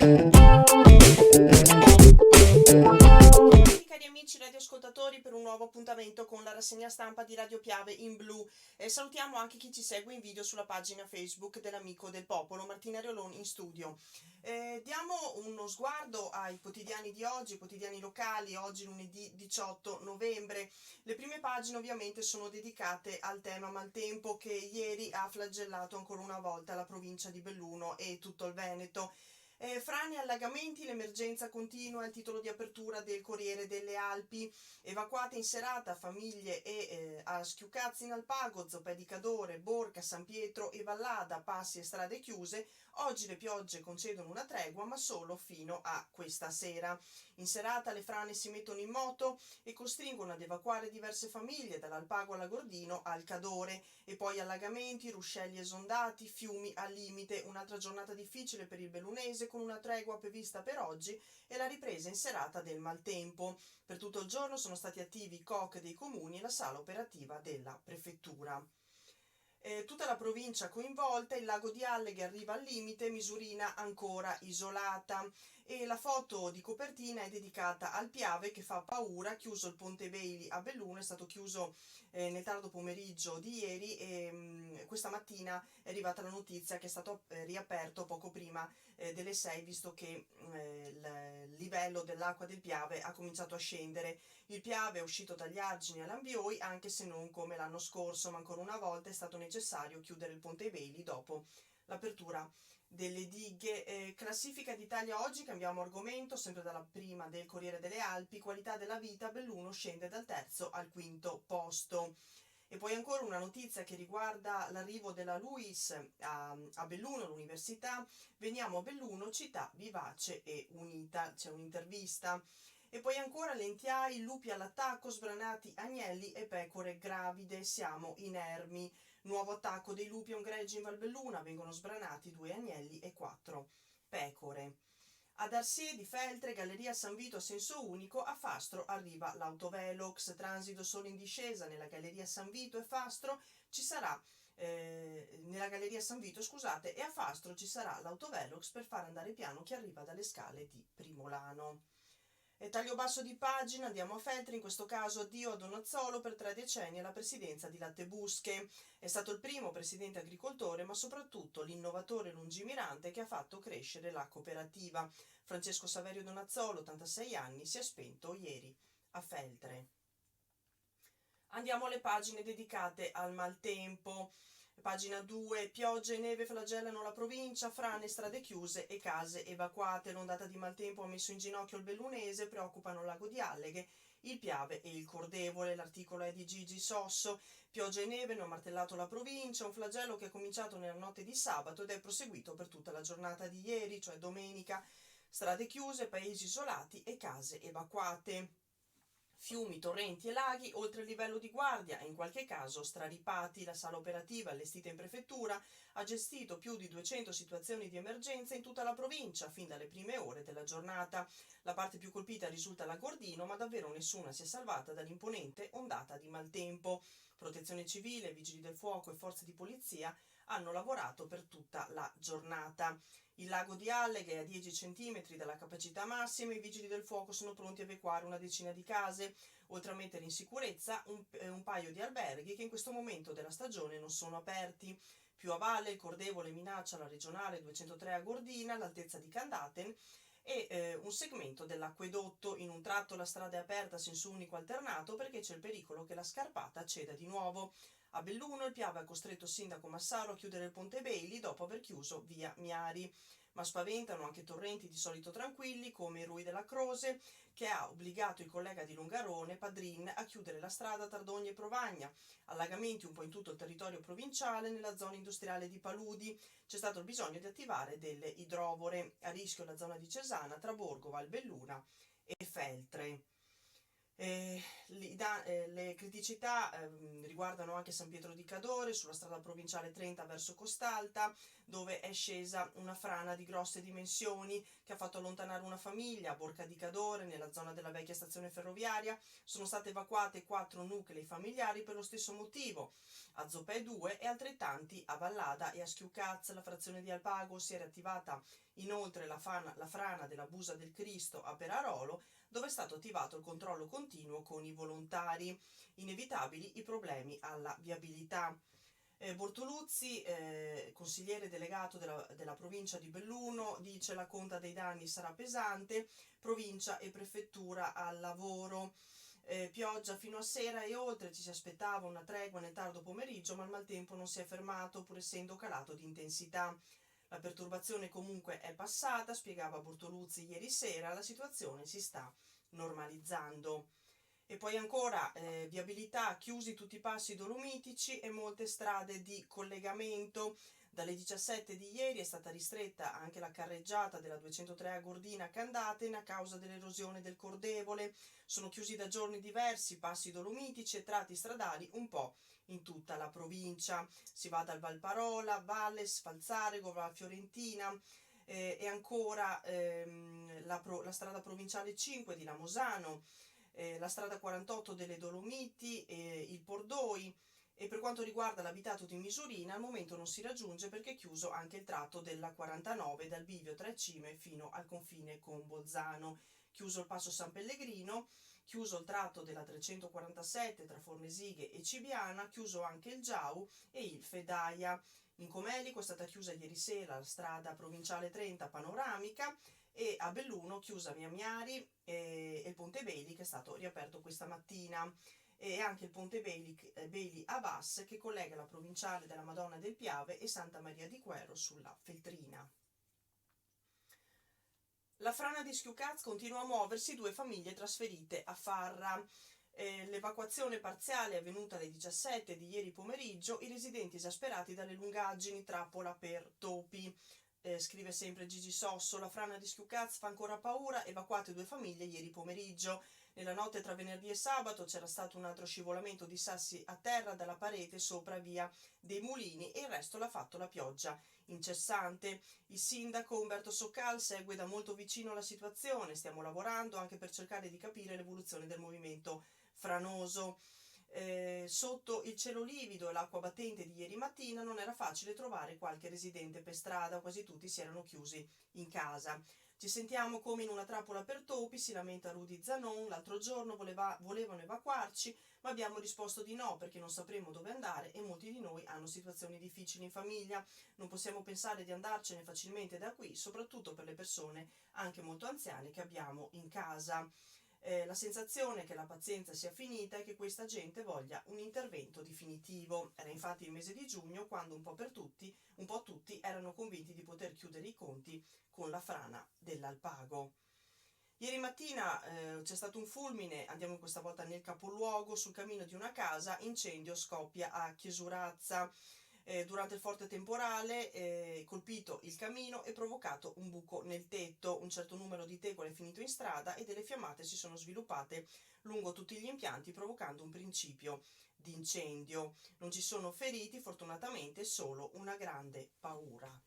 Cari amici radioascoltatori, per un nuovo appuntamento con la rassegna stampa di Radio Piave in blu. Salutiamo anche chi ci segue in video sulla pagina Facebook dell'Amico del Popolo, Martina Riolon in studio. Diamo uno sguardo ai quotidiani di oggi, quotidiani locali, oggi lunedì 18 novembre. Le prime pagine ovviamente sono dedicate al tema maltempo che ieri ha flagellato ancora una volta la provincia di Belluno e tutto il Veneto. Frane e allagamenti, l'emergenza continua, è il titolo di apertura del Corriere delle Alpi. Evacuate in serata famiglie a Schiucazzi in Alpago, Zopè di Cadore, Borca, San Pietro e Vallada, passi e strade chiuse. Oggi le piogge concedono una tregua, ma solo fino a questa sera. In serata le frane si mettono in moto e costringono ad evacuare diverse famiglie, dall'Alpago all'Agordino al Cadore, e poi allagamenti, ruscelli esondati, fiumi al limite. Un'altra giornata difficile per il bellunese, con una tregua prevista per oggi e la ripresa in serata del maltempo. Per tutto il giorno sono stati attivi i COC dei comuni e la sala operativa della prefettura. Tutta la provincia coinvolta, il lago di Alleghe arriva al limite, Misurina ancora isolata, e la foto di copertina è dedicata al Piave che fa paura. Chiuso il ponte Bailey a Belluno, è stato chiuso nel tardo pomeriggio di ieri, e questa mattina è arrivata la notizia che è stato riaperto poco prima delle 6, visto che il livello dell'acqua del Piave ha cominciato a scendere. Il Piave è uscito dagli argini all'Ambioi, anche se non come l'anno scorso, ma ancora una volta è stato necessario chiudere il ponte Bailey dopo l'apertura delle dighe. Classifica d'Italia oggi, cambiamo argomento, sempre dalla prima del Corriere delle Alpi. Qualità della vita, Belluno scende dal terzo al quinto posto. E poi ancora una notizia che riguarda l'arrivo della LUISS a Belluno, l'università. Veniamo a Belluno, città vivace e unita. C'è un'intervista. E poi ancora lentiai, lupi all'attacco, sbranati agnelli e pecore gravide, siamo inermi. Nuovo attacco dei lupi a un gregge in Valbelluna, vengono sbranati 2 agnelli e 4 pecore. Ad Arsie di Feltre, Galleria San Vito a senso unico, a Fastro arriva l'autovelox, transito solo in discesa nella Galleria San Vito e Fastro ci sarà nella Galleria San Vito, scusate, e a Fastro ci sarà l'autovelox per far andare piano chi arriva dalle scale di Primolano. E taglio basso di pagina, andiamo a Feltre, in questo caso addio a Donazzolo per 3 decenni alla presidenza di Lattebusche. È stato il primo presidente agricoltore, ma soprattutto l'innovatore lungimirante che ha fatto crescere la cooperativa. Francesco Saverio Donazzolo, 86 anni, si è spento ieri a Feltre. Andiamo alle pagine dedicate al maltempo. Pagina 2, piogge e neve flagellano la provincia, frane, strade chiuse e case evacuate. L'ondata di maltempo ha messo in ginocchio il bellunese, preoccupano il lago di Alleghe, il Piave e il Cordevole. L'articolo è di Gigi Sosso. Piogge e neve hanno martellato la provincia, un flagello che è cominciato nella notte di sabato ed è proseguito per tutta la giornata di ieri, cioè domenica. Strade chiuse, paesi isolati e case evacuate. Fiumi, torrenti e laghi oltre il livello di guardia e in qualche caso straripati. La sala operativa allestita in prefettura ha gestito più di 200 situazioni di emergenza in tutta la provincia fin dalle prime ore della giornata. La parte più colpita risulta l'Agordino, ma davvero nessuna si è salvata dall'imponente ondata di maltempo. Protezione civile, vigili del fuoco e forze di polizia hanno lavorato per tutta la giornata. Il lago di Alleghe è a 10 cm dalla capacità massima, i vigili del fuoco sono pronti a evacuare una decina di case, oltre a mettere in sicurezza un paio di alberghi che in questo momento della stagione non sono aperti. Più a valle il Cordevole minaccia la regionale 203 a Gordina, all'altezza di Candaten, e un segmento dell'acquedotto. In un tratto la strada è aperta a senso unico alternato perché c'è il pericolo che la scarpata ceda di nuovo. A Belluno il Piave ha costretto il sindaco Massaro a chiudere il ponte Bailey dopo aver chiuso via Miari, ma spaventano anche torrenti di solito tranquilli come i Rui della Croce, che ha obbligato il collega di Longarone, Padrin, a chiudere la strada tra Dogni e Provagna. Allagamenti un po' in tutto il territorio provinciale, nella zona industriale di Paludi c'è stato il bisogno di attivare delle idrovore. A rischio la zona di Cesana tra Borgo, Valbelluna e Feltre. Le criticità riguardano anche San Pietro di Cadore, sulla strada provinciale 30 verso Costalta, dove è scesa una frana di grosse dimensioni che ha fatto allontanare una famiglia. A Borca di Cadore, nella zona della vecchia stazione ferroviaria, sono state evacuate 4 nuclei familiari per lo stesso motivo. A Zopè 2 e altrettanti a Vallada e a Schiucaz. La frazione di Alpago si è riattivata inoltre la frana della Busa del Cristo a Perarolo, dove è stato attivato il controllo continuo con i volontari. Inevitabili i problemi alla viabilità. Bortoluzzi, consigliere delegato della provincia di Belluno, dice: la conta dei danni sarà pesante, provincia e prefettura al lavoro. Pioggia fino a sera e oltre, ci si aspettava una tregua nel tardo pomeriggio, ma il maltempo non si è fermato, pur essendo calato di intensità. La perturbazione comunque è passata, spiegava Bortoluzzi ieri sera, la situazione si sta normalizzando. E poi ancora viabilità, chiusi tutti i passi dolomitici e molte strade di collegamento. Dalle 17 di ieri è stata ristretta anche la carreggiata della 203 a Gordina Candatene a causa dell'erosione del cordevole. Sono chiusi da giorni diversi passi dolomitici e tratti stradali un po' in tutta la provincia. Si va dal Valparola, Valles, Falzarego, Val Fiorentina. E ancora la strada provinciale 5 di Lamosano, la strada 48 delle Dolomiti, il Pordoi. E per quanto riguarda l'abitato di Misurina, al momento non si raggiunge perché è chiuso anche il tratto della 49 dal bivio Tre Cime fino al confine con Bolzano. Chiuso il passo San Pellegrino, chiuso il tratto della 347 tra Fornesighe e Cibiana, chiuso anche il Giau e il Fedaia. In Comelico è stata chiusa ieri sera la strada provinciale 30 panoramica, e a Belluno chiusa via Miari e il Ponte Bailey, che è stato riaperto questa mattina, e anche il Ponte Bailey a Vas, che collega la provinciale della Madonna del Piave e Santa Maria di Quero sulla Feltrina. La frana di Schiucaz continua a muoversi, 2 famiglie trasferite a Farra. L'evacuazione parziale è avvenuta alle 17 di ieri pomeriggio, i residenti esasperati dalle lungaggini, trappola per topi. Scrive sempre Gigi Sosso: la frana di Schiucaz fa ancora paura, evacuate 2 famiglie ieri pomeriggio. Nella notte tra venerdì e sabato c'era stato un altro scivolamento di sassi a terra dalla parete sopra via dei Mulini e il resto l'ha fatto la pioggia incessante. Il sindaco Umberto Soccal segue da molto vicino la situazione, stiamo lavorando anche per cercare di capire l'evoluzione del movimento franoso. Sotto il cielo livido e l'acqua battente di ieri mattina non era facile trovare qualche residente per strada, quasi tutti si erano chiusi in casa. Ci sentiamo come in una trappola per topi, si lamenta Rudy Zanon. L'altro giorno volevano evacuarci, ma abbiamo risposto di no perché non sapremo dove andare e molti di noi hanno situazioni difficili in famiglia. Non possiamo pensare di andarcene facilmente da qui, soprattutto per le persone anche molto anziane che abbiamo in casa. La sensazione che la pazienza sia finita e che questa gente voglia un intervento definitivo. Era infatti il mese di giugno quando un po' tutti erano convinti di poter chiudere i conti con la frana dell'Alpago. Ieri mattina c'è stato un fulmine, andiamo questa volta nel capoluogo, sul cammino di una casa, incendio scoppia a Chiesurazza. Durante il forte temporale colpito il camino e provocato un buco nel tetto, un certo numero di tegole è finito in strada e delle fiammate si sono sviluppate lungo tutti gli impianti provocando un principio di incendio. Non ci sono feriti, fortunatamente, solo una grande paura.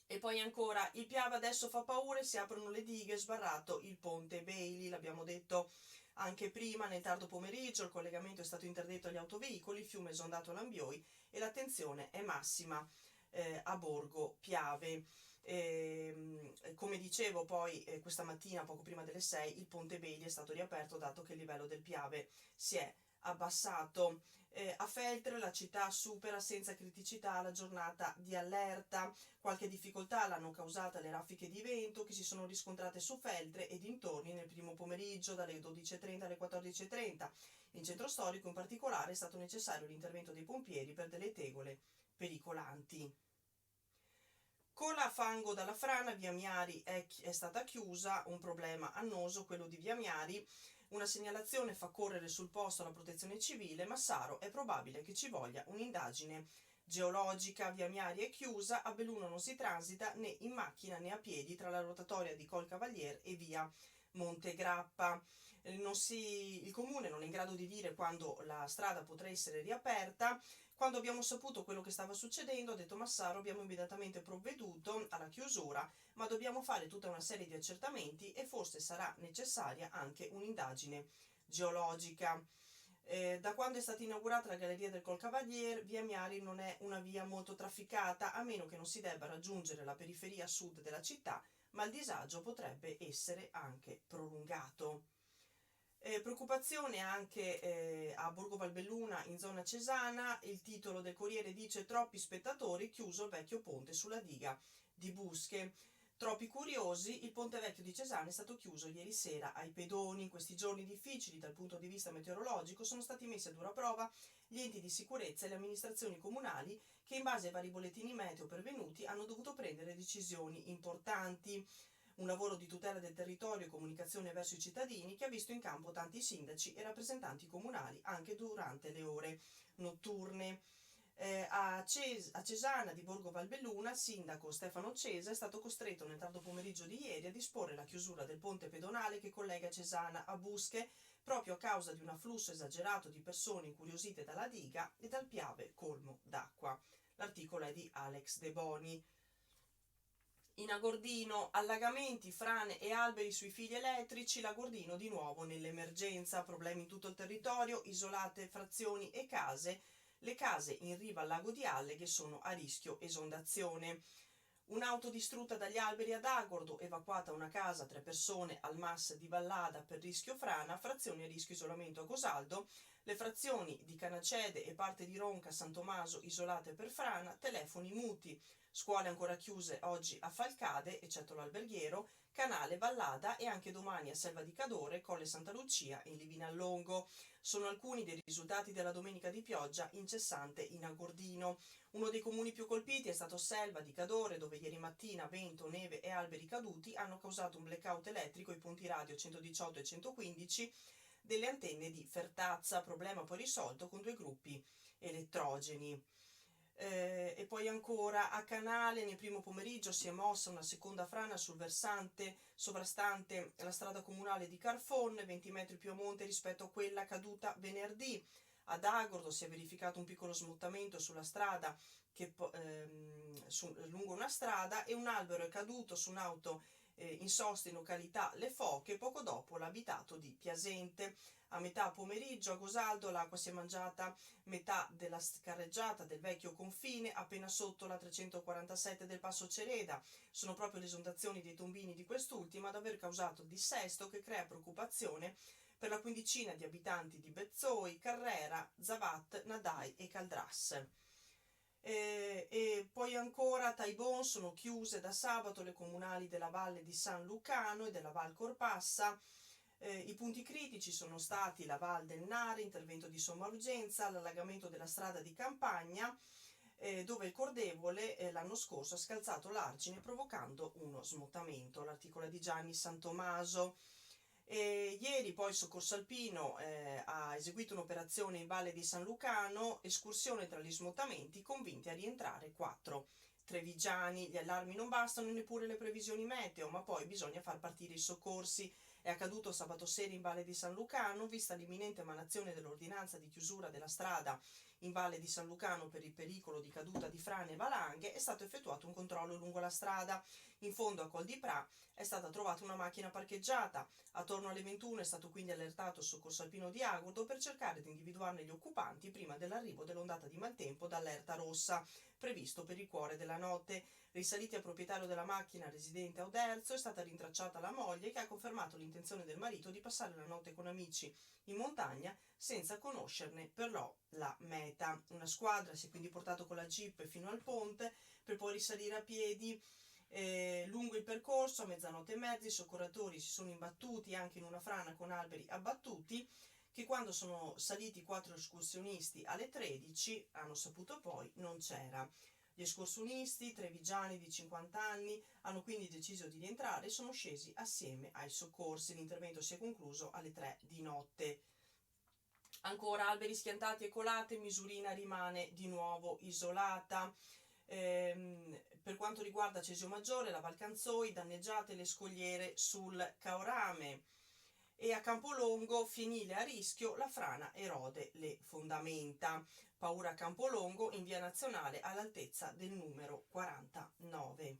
E poi ancora, il Piave adesso fa paura e si aprono le dighe, sbarrato il ponte Bailey, l'abbiamo detto anche prima. Nel tardo pomeriggio il collegamento è stato interdetto agli autoveicoli, il fiume è esondato a Lambioi e l'attenzione è massima a Borgo Piave. Come dicevo poi questa mattina poco prima delle 6 il ponte Bailey è stato riaperto dato che il livello del Piave si è abbassato. A Feltre la città supera senza criticità la giornata di allerta. Qualche difficoltà l'hanno causata le raffiche di vento che si sono riscontrate su Feltre e dintorni nel primo pomeriggio dalle 12:30 alle 14:30. In centro storico in particolare è stato necessario l'intervento dei pompieri per delle tegole pericolanti. Con la fango dalla frana via Miari è stata chiusa, un problema annoso quello di via Miari. Una segnalazione fa correre sul posto la protezione civile. Massaro: è probabile che ci voglia un'indagine geologica. Via Miari è chiusa, a Belluno non si transita né in macchina né a piedi tra la rotatoria di Col Cavalier e via Montegrappa. Il comune non è in grado di dire quando la strada potrà essere riaperta. Quando abbiamo saputo quello che stava succedendo, ha detto Massaro, abbiamo immediatamente provveduto alla chiusura, ma dobbiamo fare tutta una serie di accertamenti e forse sarà necessaria anche un'indagine geologica. Da quando è stata inaugurata la Galleria del Col Cavalier, via Miari non è una via molto trafficata, a meno che non si debba raggiungere la periferia sud della città, ma il disagio potrebbe essere anche prolungato. Preoccupazione anche a Borgo Valbelluna in zona Cesana. Il titolo del Corriere dice: troppi spettatori, chiuso il vecchio ponte sulla diga di Busche. Troppi curiosi, il ponte vecchio di Cesana è stato chiuso ieri sera ai pedoni. In questi giorni difficili dal punto di vista meteorologico sono stati messi a dura prova gli enti di sicurezza e le amministrazioni comunali che, in base ai vari bollettini meteo pervenuti, hanno dovuto prendere decisioni importanti. Un lavoro di tutela del territorio e comunicazione verso i cittadini che ha visto in campo tanti sindaci e rappresentanti comunali anche durante le ore notturne. A Cesana di Borgo Valbelluna, il sindaco Stefano Cesa è stato costretto nel tardo pomeriggio di ieri a disporre la chiusura del ponte pedonale che collega Cesana a Busche, proprio a causa di un afflusso esagerato di persone incuriosite dalla diga e dal Piave colmo d'acqua. L'articolo è di Alex De Boni. In Agordino, allagamenti, frane e alberi sui fili elettrici. L'Agordino di nuovo nell'emergenza, problemi in tutto il territorio, isolate frazioni e case. Le case in riva al lago di Alleghe sono a rischio esondazione. Un'auto distrutta dagli alberi ad Agordo, evacuata una casa, 3 persone al MAS di Vallada per rischio frana, frazioni a rischio isolamento a Gosaldo, le frazioni di Canacede e parte di Ronca San Tommaso isolate per frana, telefoni muti, scuole ancora chiuse oggi a Falcade, eccetto l'alberghiero, Canale, Vallada e anche domani a Selva di Cadore, Colle Santa Lucia e Livinallongo. Sono alcuni dei risultati della domenica di pioggia incessante in Agordino. Uno dei comuni più colpiti è stato Selva di Cadore, dove ieri mattina vento, neve e alberi caduti hanno causato un blackout elettrico ai punti radio 118 e 115 delle antenne di Fertazza, problema poi risolto con 2 gruppi elettrogeni. E poi ancora a Canale nel primo pomeriggio si è mossa una seconda frana sul versante sovrastante la strada comunale di Carfon, 20 metri più a monte rispetto a quella caduta venerdì. Ad Agordo si è verificato un piccolo smottamento sulla strada lungo una strada, e un albero è caduto su un'auto in sosta in località Le Foche poco dopo l'abitato di Piasente. A metà pomeriggio a Gosaldo l'acqua si è mangiata metà della carreggiata del vecchio confine appena sotto la 347 del Passo Cereda. Sono proprio le esondazioni dei tombini di quest'ultima ad aver causato il dissesto che crea preoccupazione per la quindicina di abitanti di Bezzoi, Carrera, Zavat, Nadai e Caldras. E poi ancora a Taibon sono chiuse da sabato le comunali della Valle di San Lucano e della Val Corpassa. I punti critici sono stati la Val del Nare, intervento di somma urgenza, l'allagamento della strada di campagna, dove il cordevole l'anno scorso ha scalzato l'argine provocando uno smottamento. L'articolo è di Gianni Santomaso. Ieri poi il Soccorso Alpino ha eseguito un'operazione in Valle di San Lucano, escursione tra gli smottamenti, convinti a rientrare 4 trevigiani. Gli allarmi non bastano, neppure le previsioni meteo, ma poi bisogna far partire i soccorsi. È accaduto sabato sera in Valle di San Lucano, vista l'imminente emanazione dell'ordinanza di chiusura della strada in Valle di San Lucano per il pericolo di caduta di frane e valanghe. È stato effettuato un controllo lungo la strada. In fondo a Col di Pra è stata trovata una macchina parcheggiata. Attorno alle 21 è stato quindi allertato il Soccorso Alpino di Agordo per cercare di individuarne gli occupanti prima dell'arrivo dell'ondata di maltempo d'allerta rossa, previsto per il cuore della notte. Risaliti al proprietario della macchina, residente a Oderzo, è stata rintracciata la moglie, che ha confermato l'intenzione del marito di passare la notte con amici in montagna senza conoscerne però la meta. Una squadra si è quindi portato con la jeep fino al ponte per poi risalire a piedi. Lungo il percorso a mezzanotte e mezza i soccorritori si sono imbattuti anche in una frana con alberi abbattuti, che quando sono saliti 4 escursionisti alle 13 hanno saputo poi non c'era. Gli escursionisti trevigiani di 50 anni hanno quindi deciso di rientrare e sono scesi assieme ai soccorsi. L'intervento si è concluso alle 3 di notte. Ancora alberi schiantati e colate, Misurina rimane di nuovo isolata. Per quanto riguarda Cesio Maggiore, la Valcanzoi, danneggiate le scogliere sul Caorame. E a Campolongo, fienile a rischio, la frana erode le fondamenta. Paura a Campolongo in via Nazionale all'altezza del numero 49.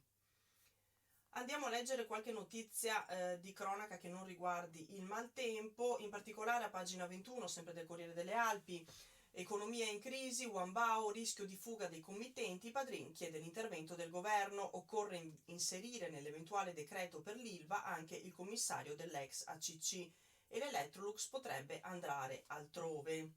Andiamo a leggere qualche notizia di cronaca che non riguardi il maltempo, in particolare a pagina 21, sempre del Corriere delle Alpi. Economia in crisi, Wambao, rischio di fuga dei committenti, Padrin chiede l'intervento del governo, occorre inserire nell'eventuale decreto per l'Ilva anche il commissario dell'ex ACC e l'Electrolux potrebbe andare altrove.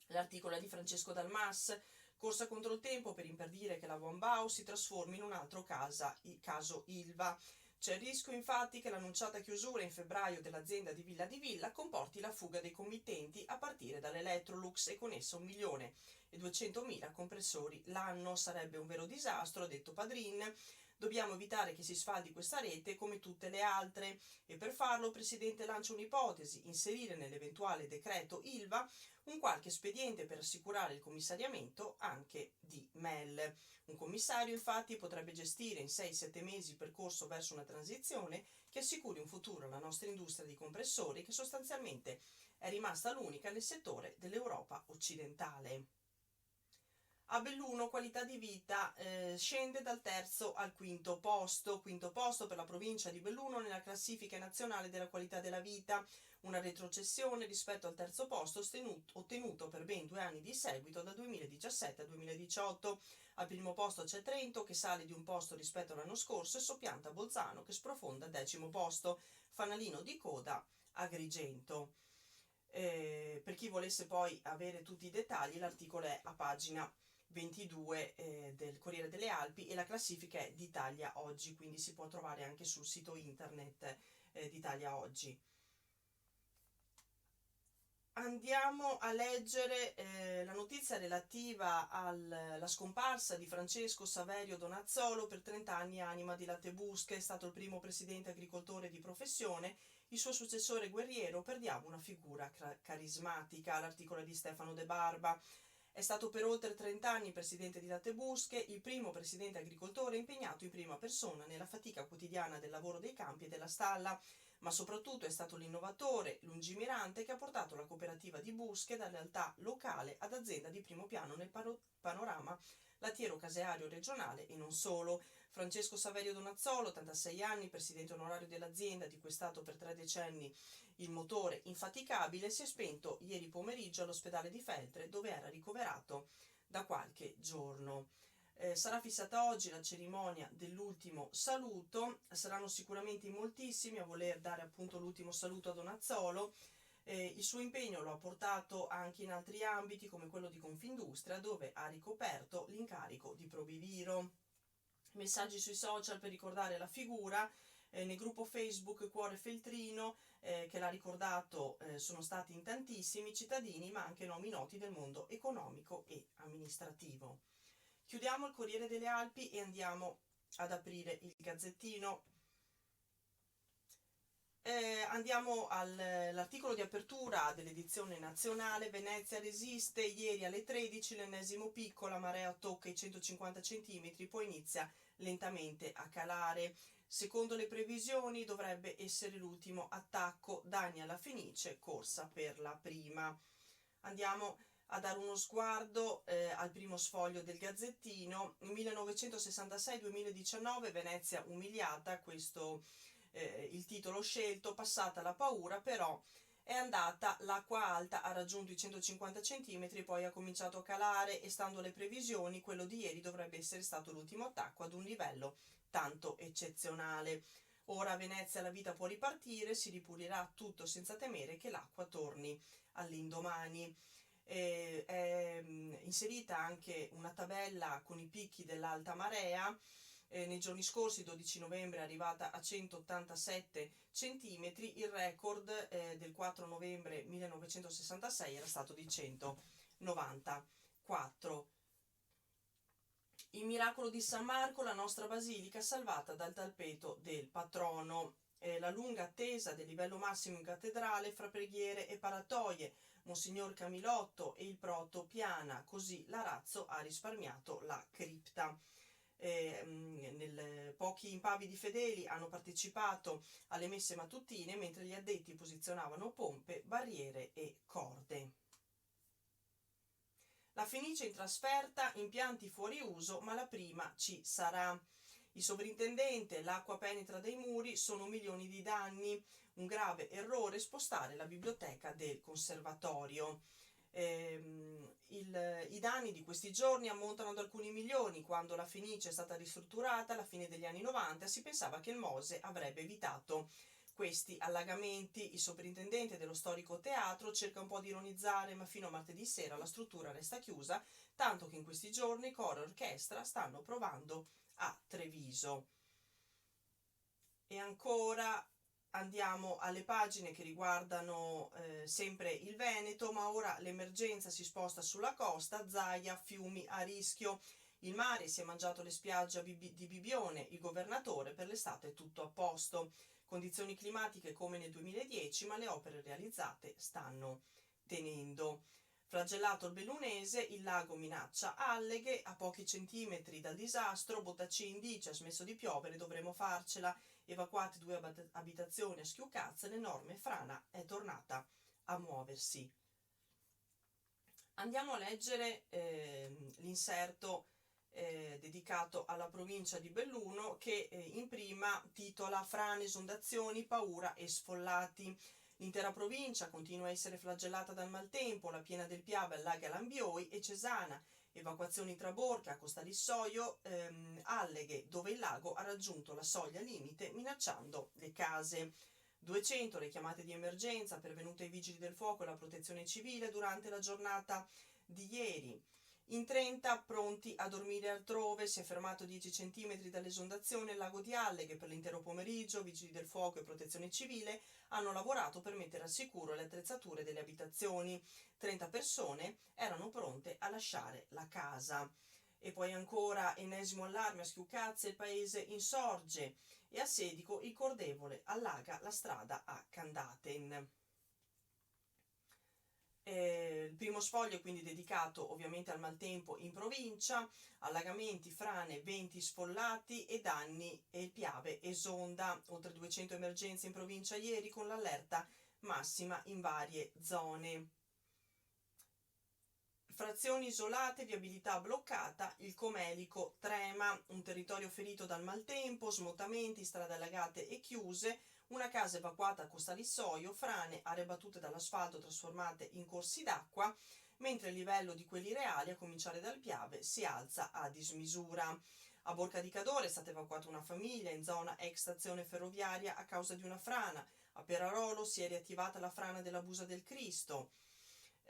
L'articolo è di Francesco Dalmas, corsa contro il tempo per impedire che la Wambao si trasformi in un altro caso Ilva. C'è il rischio infatti che l'annunciata chiusura in febbraio dell'azienda di Villa comporti la fuga dei committenti a partire dall'Electrolux e con essa 1.200.000 compressori l'anno. Sarebbe un vero disastro, ha detto Padrin. Dobbiamo evitare che si sfaldi questa rete come tutte le altre e per farlo il Presidente lancia un'ipotesi, inserire nell'eventuale decreto Ilva un qualche espediente per assicurare il commissariamento anche di Mel. Un commissario infatti potrebbe gestire in 6-7 mesi il percorso verso una transizione che assicuri un futuro alla nostra industria di compressori che sostanzialmente è rimasta l'unica nel settore dell'Europa occidentale. A Belluno qualità di vita scende dal terzo al quinto posto per la provincia di Belluno nella classifica nazionale della qualità della vita, una retrocessione rispetto al terzo posto ottenuto per ben 2 anni di seguito dal 2017 al 2018. Al primo posto c'è Trento che sale di un posto rispetto all'anno scorso e soppianta Bolzano che sprofonda al 10° posto, fanalino di coda Agrigento. Per chi volesse poi avere tutti i dettagli l'articolo è a pagina 22 del Corriere delle Alpi e la classifica è d'Italia Oggi, quindi si può trovare anche sul sito internet d'Italia Oggi. Andiamo a leggere la notizia relativa alla scomparsa di Francesco Saverio Donazzolo, per 30 anni anima di Latte Busche, è stato il primo presidente agricoltore di professione, il suo successore guerriero, perdiamo una figura carismatica. L'articolo è di Stefano De Barba. È stato per oltre 30 anni presidente di Latte Busche, il primo presidente agricoltore impegnato in prima persona nella fatica quotidiana del lavoro dei campi e della stalla, ma soprattutto è stato l'innovatore lungimirante che ha portato la cooperativa di Busche da realtà locale ad azienda di primo piano nel panorama lattiero-caseario regionale e non solo. Francesco Saverio Donazzolo, 86 anni, presidente onorario dell'azienda, di cui è stato per 3 decenni il motore infaticabile, si è spento ieri pomeriggio all'ospedale di Feltre, dove era ricoverato da qualche giorno. Sarà fissata oggi la cerimonia dell'ultimo saluto, saranno sicuramente in moltissimi a voler dare appunto l'ultimo saluto a Donazzolo. Il suo impegno lo ha portato anche in altri ambiti come quello di Confindustria, dove ha ricoperto l'incarico di Probiviro. Messaggi sui social per ricordare la figura. Nel gruppo Facebook Cuore Feltrino che l'ha ricordato sono stati in tantissimi cittadini ma anche nomi noti del mondo economico e amministrativo. Chiudiamo il Corriere delle Alpi e andiamo ad aprire il Gazzettino. Andiamo all'articolo di apertura dell'edizione nazionale. Venezia resiste, ieri alle 13 l'ennesimo picco, la marea tocca i 150 cm, poi inizia lentamente a calare. Secondo le previsioni dovrebbe essere l'ultimo attacco, danni alla Fenice, corsa per la prima. Andiamo a dare uno sguardo al primo sfoglio del Gazzettino. 1966-2019, Venezia umiliata, questo il titolo scelto. Passata la paura però è andata, l'acqua alta ha raggiunto i 150 cm, poi ha cominciato a calare e stando alle previsioni quello di ieri dovrebbe essere stato l'ultimo attacco ad un livello tanto eccezionale. Ora a Venezia la vita può ripartire, si ripulirà tutto senza temere che l'acqua torni all'indomani. È inserita anche una tabella con i picchi dell'alta marea. Nei giorni scorsi, 12 novembre, è arrivata a 187 cm, il record del 4 novembre 1966 era stato di 194. Il miracolo di San Marco, la nostra basilica salvata dal tappeto del patrono. La lunga attesa del livello massimo in cattedrale fra preghiere e paratoie. Monsignor Camilotto e il proto Piana, così l'Arazzo ha risparmiato la cripta. Pochi impavidi fedeli hanno partecipato alle messe mattutine mentre gli addetti posizionavano pompe, barriere e corde. La Fenice in trasferta, impianti fuori uso, ma la prima ci sarà. Il sovrintendente, l'acqua penetra dai muri, sono milioni di danni, un grave errore spostare la biblioteca del conservatorio. I danni di questi giorni ammontano ad alcuni milioni. Quando la Fenice è stata ristrutturata alla fine degli anni 90 si pensava che il Mose avrebbe evitato questi allagamenti. Il sovrintendente dello storico teatro cerca un po' di ironizzare, ma fino a martedì sera la struttura resta chiusa, tanto che in questi giorni coro e orchestra stanno provando a Treviso. E ancora andiamo alle pagine che riguardano sempre il Veneto, ma ora l'emergenza si sposta sulla costa, Zaia, fiumi a rischio. Il mare si è mangiato le spiagge di Bibione, il governatore per l'estate è tutto a posto. Condizioni climatiche come nel 2010, ma le opere realizzate stanno tenendo. Flagellato il Bellunese, il lago minaccia alleghe, a pochi centimetri dal disastro, Bottacin dice ha smesso di piovere, dovremo farcela, evacuate 2 abitazioni a Schiucazze, l'enorme frana è tornata a muoversi. Andiamo a leggere l'inserto dedicato alla provincia di Belluno che in prima titola Frane, esondazioni, paura e sfollati. L'intera provincia continua a essere flagellata dal maltempo, la piena del Piave allaga Lambioi e Cesana, evacuazioni tra Borca, Costa Lissoio, alleghe dove il lago ha raggiunto la soglia limite minacciando le case. 200 le chiamate di emergenza pervenute ai vigili del fuoco e alla protezione civile durante la giornata di ieri. In 30 pronti a dormire altrove, si è fermato 10 cm dall'esondazione il lago di Alleghe per l'intero pomeriggio. Vigili del fuoco e protezione civile hanno lavorato per mettere al sicuro le attrezzature delle abitazioni. 30 persone erano pronte a lasciare la casa. E poi ancora ennesimo allarme a Schiucazze, il paese insorge e a Sedico il Cordevole allaga la strada a Candaten. Il primo sfoglio è quindi dedicato ovviamente al maltempo in provincia, allagamenti, frane, venti sfollati e danni, e il Piave esonda. Oltre 200 emergenze in provincia ieri con l'allerta massima in varie zone. Frazioni isolate, viabilità bloccata, il Comelico trema, un territorio ferito dal maltempo, smottamenti, strade allagate e chiuse, una casa evacuata a Costa Lissoio, frane, aree battute dall'asfalto trasformate in corsi d'acqua, mentre il livello di quelli reali, a cominciare dal Piave, si alza a dismisura. A Borca di Cadore è stata evacuata una famiglia in zona ex stazione ferroviaria a causa di una frana. A Perarolo si è riattivata la frana della Busa del Cristo.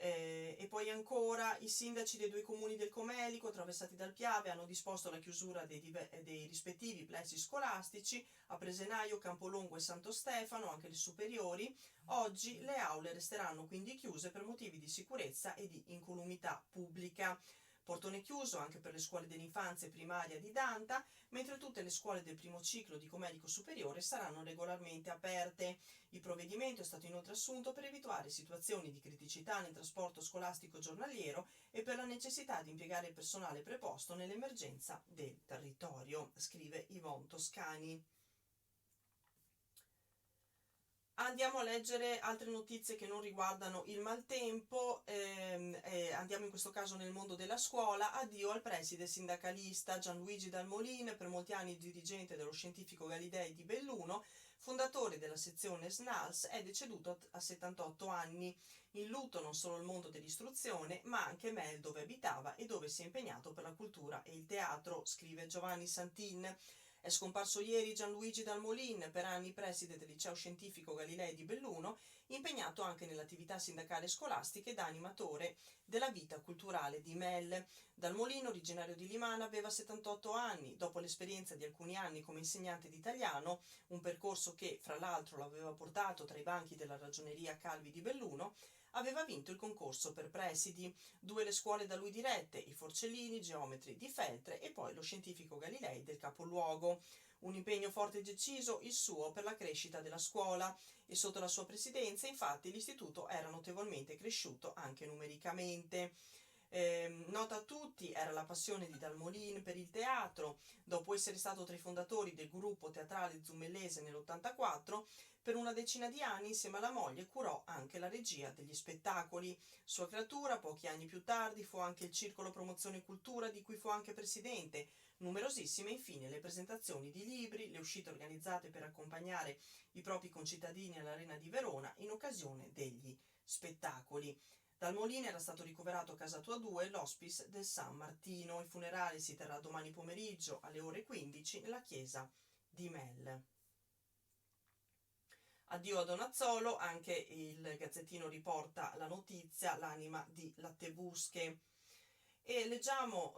E poi ancora i sindaci dei 2 comuni del Comelico attraversati dal Piave hanno disposto la chiusura dei rispettivi plessi scolastici a Presenaio, Campolongo e Santo Stefano, anche le superiori. Oggi le aule resteranno quindi chiuse per motivi di sicurezza e di incolumità pubblica. Portone chiuso anche per le scuole dell'infanzia e primaria di Danta, mentre tutte le scuole del primo ciclo di Comelico Superiore saranno regolarmente aperte. Il provvedimento è stato inoltre assunto per evitare situazioni di criticità nel trasporto scolastico giornaliero e per la necessità di impiegare il personale preposto nell'emergenza del territorio, scrive Yvonne Toscani. Andiamo a leggere altre notizie che non riguardano il maltempo, andiamo in questo caso nel mondo della scuola. Addio al preside sindacalista Gianluigi Dalmolin, per molti anni dirigente dello Scientifico Galilei di Belluno, fondatore della sezione SNALS, è deceduto a 78 anni. In lutto non solo il mondo dell'istruzione, ma anche Mel, dove abitava e dove si è impegnato per la cultura e il teatro, scrive Giovanni Santin. È scomparso ieri Gianluigi Dalmolin, per anni preside del Liceo Scientifico Galilei di Belluno, impegnato anche nell'attività sindacale scolastica ed animatore della vita culturale di Mel. Dalmolin, originario di Limana, aveva 78 anni. Dopo l'esperienza di alcuni anni come insegnante di italiano, un percorso che, fra l'altro, lo aveva portato tra i banchi della Ragioneria Calvi di Belluno, aveva vinto il concorso per presidi. 2 le scuole da lui dirette, i Forcellini, Geometri di Feltre e poi lo Scientifico Galilei del capoluogo. Un impegno forte e deciso il suo per la crescita della scuola, e sotto la sua presidenza infatti l'istituto era notevolmente cresciuto anche numericamente. Nota a tutti era la passione di Dalmolin per il teatro. Dopo essere stato tra i fondatori del gruppo teatrale Zumellese nell'84, per una decina di anni insieme alla moglie curò anche la regia degli spettacoli. Sua creatura, pochi anni più tardi, fu anche il Circolo Promozione Cultura, di cui fu anche presidente, Numerosissime infine le presentazioni di libri, le uscite organizzate per accompagnare i propri concittadini all'Arena di Verona in occasione degli spettacoli. Dal Molino era stato ricoverato a casa tua 2 l'hospice del San Martino. Il funerale si terrà domani pomeriggio alle ore 15 nella chiesa di Mel. Addio a Donazzolo, anche il Gazzettino riporta la notizia, l'anima di Lattebusche. E leggiamo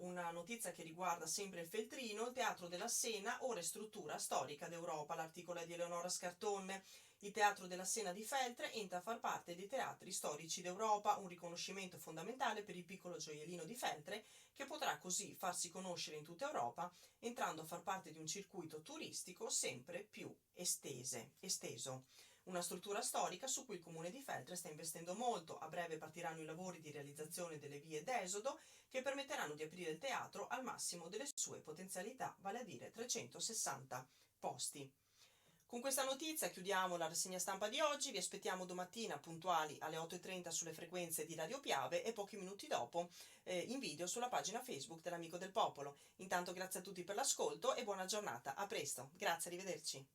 una notizia che riguarda sempre il Feltrino. Il Teatro della Sena, ora è struttura storica d'Europa. L'articolo è di Eleonora Scartonne. Il Teatro della Sena di Feltre entra a far parte dei teatri storici d'Europa, un riconoscimento fondamentale per il piccolo gioiellino di Feltre, che potrà così farsi conoscere in tutta Europa, entrando a far parte di un circuito turistico sempre più esteso. Una struttura storica su cui il comune di Feltre sta investendo molto. A breve partiranno i lavori di realizzazione delle vie d'esodo che permetteranno di aprire il teatro al massimo delle sue potenzialità, vale a dire 360 posti. Con questa notizia chiudiamo la rassegna stampa di oggi. Vi aspettiamo domattina puntuali alle 8:30 sulle frequenze di Radio Piave e pochi minuti dopo in video sulla pagina Facebook dell'Amico del Popolo. Intanto grazie a tutti per l'ascolto e buona giornata. A presto. Grazie, arrivederci.